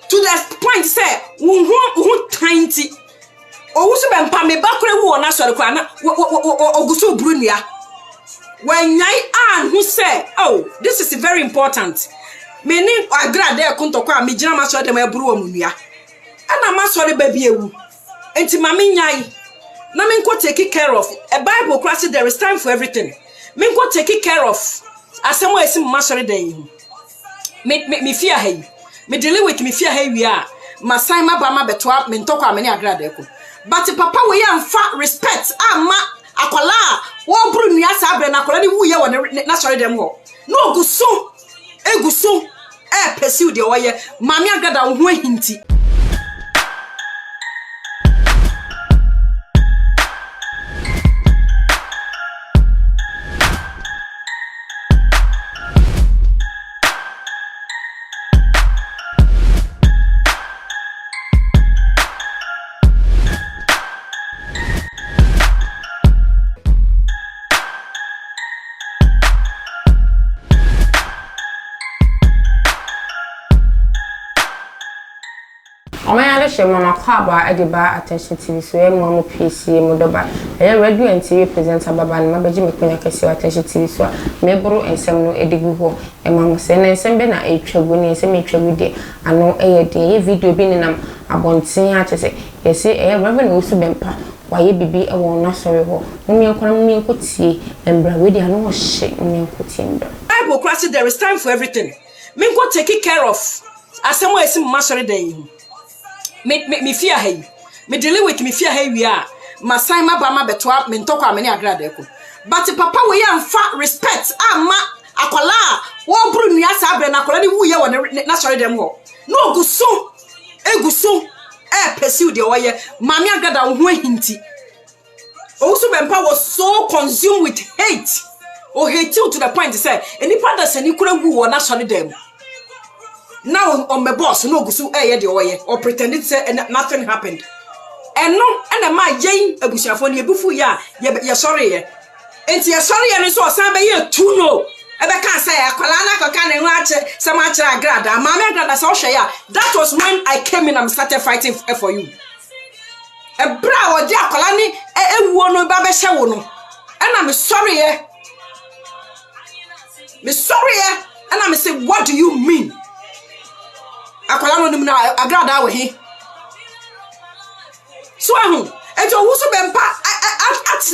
to the point say who 20 Owusu Bempah me bakure wu ona sori kwa na ogusu brunia when yai who say oh this is very important me ni agra de kuntokwa me gina masori dem eburu omunua ana masori baby ewu enti mami nyai na me nko take care of a Bible class there is time for everything me nko take care of asemo esi masori den me fear hey me deal with me fear hey we are masai mabama betwa me ntokwa me ni agra de ko but papa we amfa respect ama akola wo buru nua sabre na akola ni wuye wo na sori dem ho no eguso pursue de oye mami agada wo ho hinti Omayale she mama kwaba ediba attention TV so e mo PC mo doba e radio and TV presenter baba na mabaji mekonya kesi attention TV so me buru ensem no edigu ho e mama se na ensem be na etwagu ni ensem etwagu de ano e de video bi ni nam abontin a chese yesi e Rev Owusu Bempah waye bibi e won na sori ho mumie nkora mumie nkotie embra we de ano ho hye mumie nkotie embra Bible class there is time for everything me nko take care of asemo esi masori den me fear hey me deal with me fear hey we are masai mabama betwa me ntokwa me ni agra de ko but papa we amfa respect ama akola wo buru nua sabre na akola ni wuye wo na sori dem ho no eguso pursue de oye mami agada wo ho hinti Owusu Bempah was so consumed with hate or hate to the point to say any father say ni kura wu wo na sori dem. Now on my boss no gusu the oye or pretended say nothing happened. And no and a my Jane abusiafo ni ebufu ya sorry and you sorry and so san be ye tu no e be kan say akwala na koka na nwache some achira grada mama grada so hwe ya that was when I came in and started fighting for you. E bra o di akwala ni ewuo no ba be hye wo no and I'm sorry and I'm say what do you mean? Akwala no nim na agrada we he so ahu eto Owusu Bempah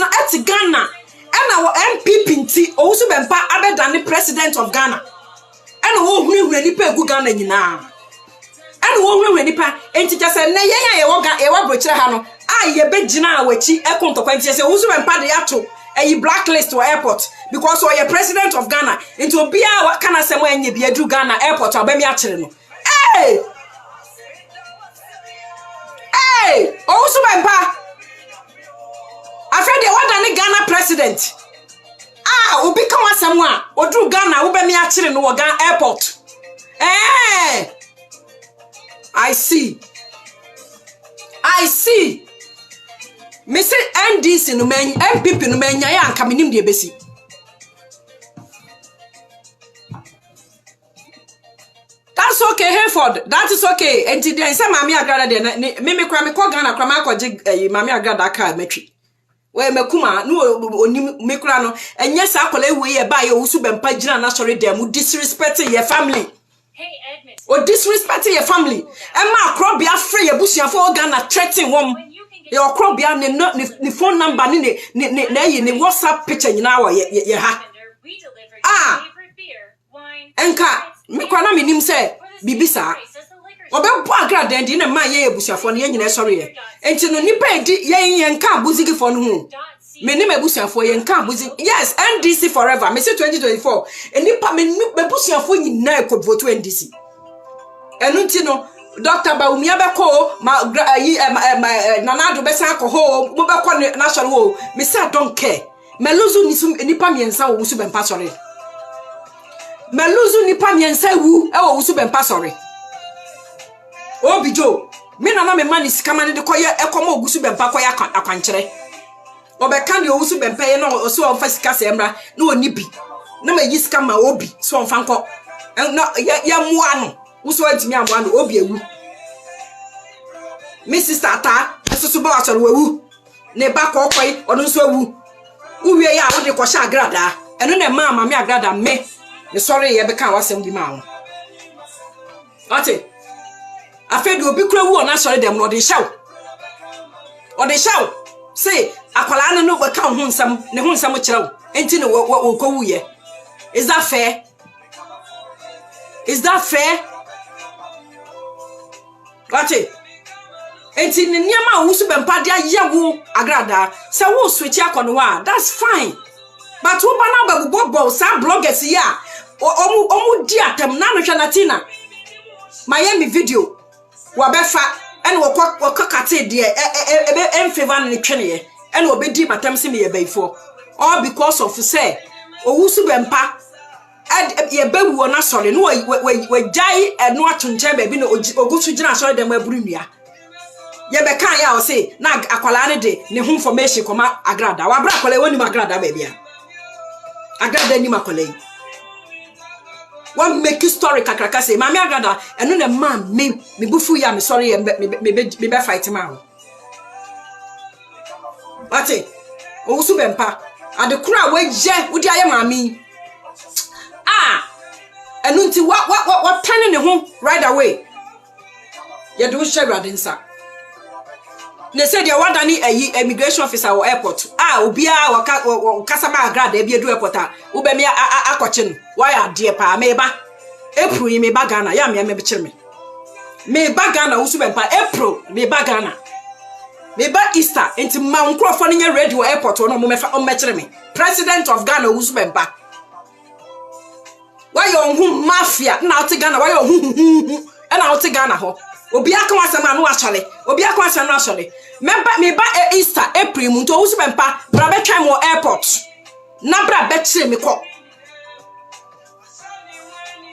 at Ghana and our MPP nti Owusu Bempah abedane president of Ghana and wo hunu nipa egu Ghana nyina and wo hunu nipa enti jase na yen ye wo brochire ha no ye begina awachi ekontokwa enti jase Owusu Bempah de ato blacklist to airport because we are president of Ghana into obia wa kana semo enye bia du Ghana airport abami akire no. Hey, Owusu Bempah. I feel the one than Ghana president. Obi come someone. Odru Ghana, ube mi achire no Ghana airport. Hey, I see. Me say NDC no men, MPP no men ya anka minim de besi. That's okay, Hayford. That is okay. And today, say mami agrada de me kra me ko Ghana kra ma ko je mami agrada ka metwi. We me kuma no oni me kra no enye sa akola ewe ye ba ye Owusu Bempah gina na sorry dem disrespect your family. Hey Edmund. O disrespect your family. E ma akrobia free ye busuafo Ghana threaten wom. Your akrobia ni phone number ni ni WhatsApp picture nyina wa ye ha. Enka me kwa na minim say bibisa obempo agrada ndi na ma ye ebusuafo no ye nyina sorry ye enti no nipa edi ye nka abuzigi fo no hu me ni ebusuafo ye nka abuzigi yes NDC forever me say 2024 enipa me ebusuafo nyina e ko vote NDC enu nti no Dr. Baumia beko ma nanado besa ko ho mo beko na sorry ho me say I don't care me luzu nipa miensa Owusu Bempah sorry Meluzu nipa miensa wu e Owusu Bempah sorry. Obijo, me na me mani sikama ne de koye ekomo Owusu Bempah koye akwankyere. Obeka de Owusu Bempah ye no so onfa sika semra na oni bi. Na ma yiska ma obi so onfa nko. Na ya muano. Wo so antimi amuano obi ewu. me sister ata esusu ba wasoro wewu ne ba kokoi ono nso awu uwie ya wo de ko sha agrada eno na ma me agrada me sorry ye be kan wasem bi ma wo ate afedi obi kura wu ona sorry dem no de shaw say akwala no be kan ho nsam ne ho nsam kirew enti ne wo ko wuye. Is that fair? Is that fair? Ate enti ne niam Owusu Bempah dia yewo agrada say wo switch akono wa that's fine but wo bana babubo some bloggers here omu di atem na no hwanatina Miami video wa befa ene wo kakate de e favor ne twene ene obedi matam se me ye baifo all because of say Owusu Bempah ye bawu na sori no we jai eno atunche ba bi no ogusu gina sori dem aburu nua ye be kan ya o say na akwala ne de ne ho information koma agrada wa bra akwala woni agrada ba bia agrada ni makwala yi one make story kakraka say mama agrada eno na man me bufu ya me sorry me be fight ma ate Owusu Bempah ade kura we je udi aye mami enu nti what turning ne ho right away ye do share radensa ne said ya wadani immigration officer or airport obia kasaba agrada e bi edu airport wo be me akoche no why ade pa me ba April me ba Ghana ya me be kire me ba Ghana Owusu Bempah April me ba Ghana me ba Easter enti ma nkrofo no nya radio airport no mo me kire me president of Ghana Owusu Bempah why you mafia na out Ghana why you and out Ghana ho obi aka wasema no achale obi aka wasema no achale me ba Easter April mu to Owusu Bempah bra be twan mo airport na bra be kire me ko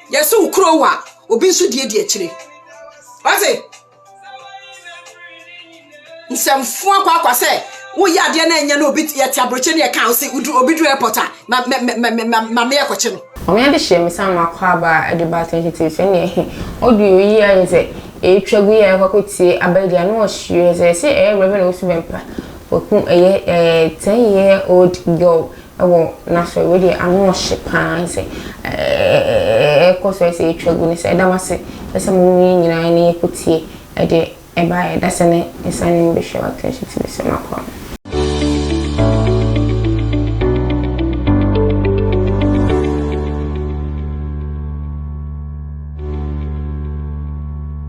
yeso ukro wa obi nso die kire wase nsemfo akwa se wo ya de na enya na obi yete abroche ne kan se obi du airport ma me yakoche no omi ade hye me san akwa ba ade ba attention so ne audio yi ya nze etwagu ya kwakotie abadia no ohie se Rev Owusu Bempah okun 10-year-old girl awo na so we dey anu ohye pan se ko so se etwagu ne se damase se mo nyina ne ekotie ade eba da se ne esan be hye attention so makwa